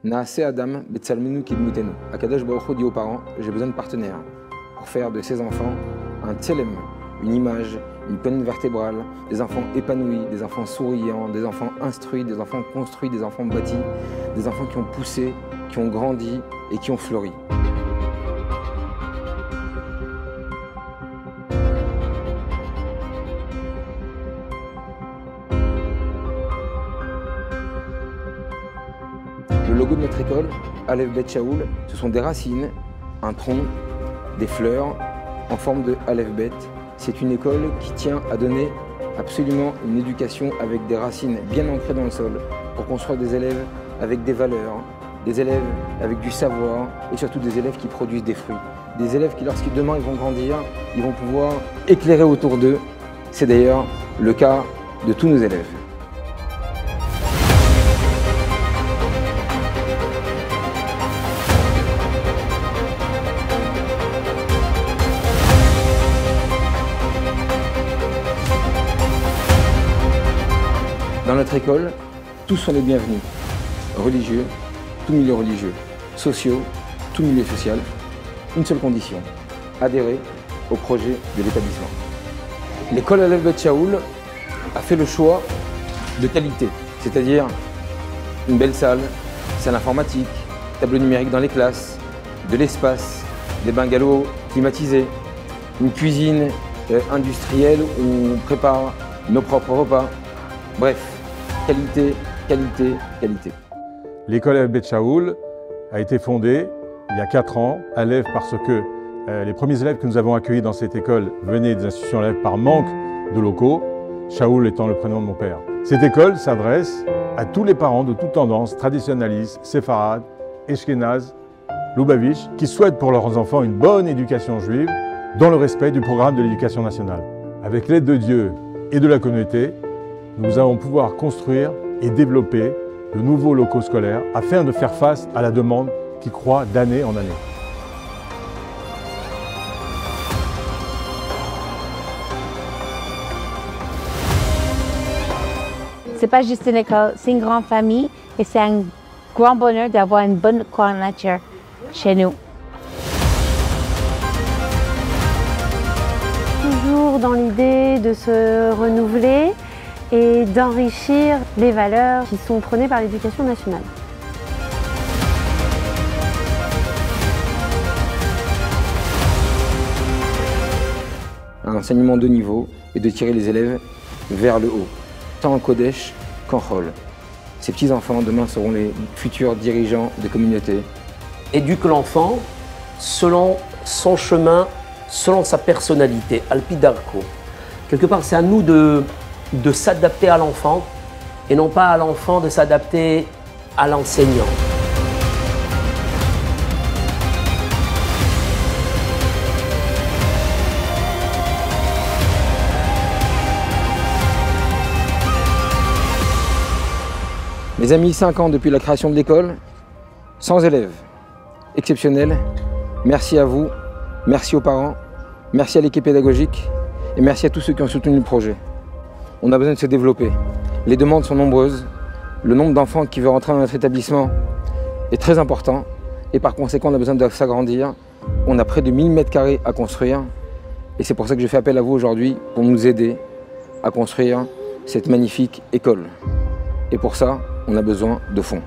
Naase Adam Betsalmenu Kidmutenu. Akadosh Baruch Hu dit aux parents, j'ai besoin de partenaires pour faire de ces enfants un tselem, une image, une colonne vertébrale, des enfants épanouis, des enfants souriants, des enfants instruits, des enfants construits, des enfants bâtis, des enfants qui ont poussé, qui ont grandi et qui ont fleuri. Le logo de notre école, Aleph Bet Shaoul, ce sont des racines, un tronc, des fleurs en forme de Aleph Bet. C'est une école qui tient à donner absolument une éducation avec des racines bien ancrées dans le sol pour construire des élèves avec des valeurs, des élèves avec du savoir et surtout des élèves qui produisent des fruits. Des élèves qui, lorsqu'ils demain ils vont grandir, ils vont pouvoir éclairer autour d'eux. C'est d'ailleurs le cas de tous nos élèves. Dans notre école, tous sont les bienvenus. Religieux, tout milieu religieux. Sociaux, tout milieu social. Une seule condition, adhérer au projet de l'établissement. L'école Aleph Bet Shaoul a fait le choix de qualité, c'est-à-dire une belle salle informatique, tableau numérique dans les classes, de l'espace, des bungalows climatisés, une cuisine industrielle où on prépare nos propres repas. Bref, qualité, qualité, qualité. L'école Aleph Bet Shaoul a été fondée il y a 4 ans, Aleph parce que les premiers élèves que nous avons accueillis dans cette école venaient des institutions Aleph par manque de locaux, Shaoul étant le prénom de mon père. Cette école s'adresse à tous les parents de toute tendance, traditionnalistes, séfarades, Eshkénazes, Lubavitch, qui souhaitent pour leurs enfants une bonne éducation juive dans le respect du programme de l'éducation nationale. Avec l'aide de Dieu et de la communauté, nous allons pouvoir construire et développer de nouveaux locaux scolaires afin de faire face à la demande qui croît d'année en année. C'est pas juste une école, c'est une grande famille et c'est un grand bonheur d'avoir une bonne nature chez nous. Toujours dans l'idée de se renouveler et d'enrichir les valeurs qui sont prônées par l'éducation nationale. Un enseignement de niveau et de tirer les élèves vers le haut, tant en Kodesh qu'en Chol. Ces petits-enfants, demain, seront les futurs dirigeants des communautés. Éduque l'enfant selon son chemin, selon sa personnalité, alpidarko. Quelque part, c'est à nous de s'adapter à l'enfant et non pas à l'enfant de s'adapter à l'enseignant. Mes amis, 5 ans depuis la création de l'école, 100 élèves, exceptionnels. Merci à vous, merci aux parents, merci à l'équipe pédagogique et merci à tous ceux qui ont soutenu le projet. On a besoin de se développer. Les demandes sont nombreuses. Le nombre d'enfants qui veulent rentrer dans notre établissement est très important. Et par conséquent, on a besoin de s'agrandir. On a près de 1000 m² à construire. Et c'est pour ça que je fais appel à vous aujourd'hui pour nous aider à construire cette magnifique école. Et pour ça, on a besoin de fonds.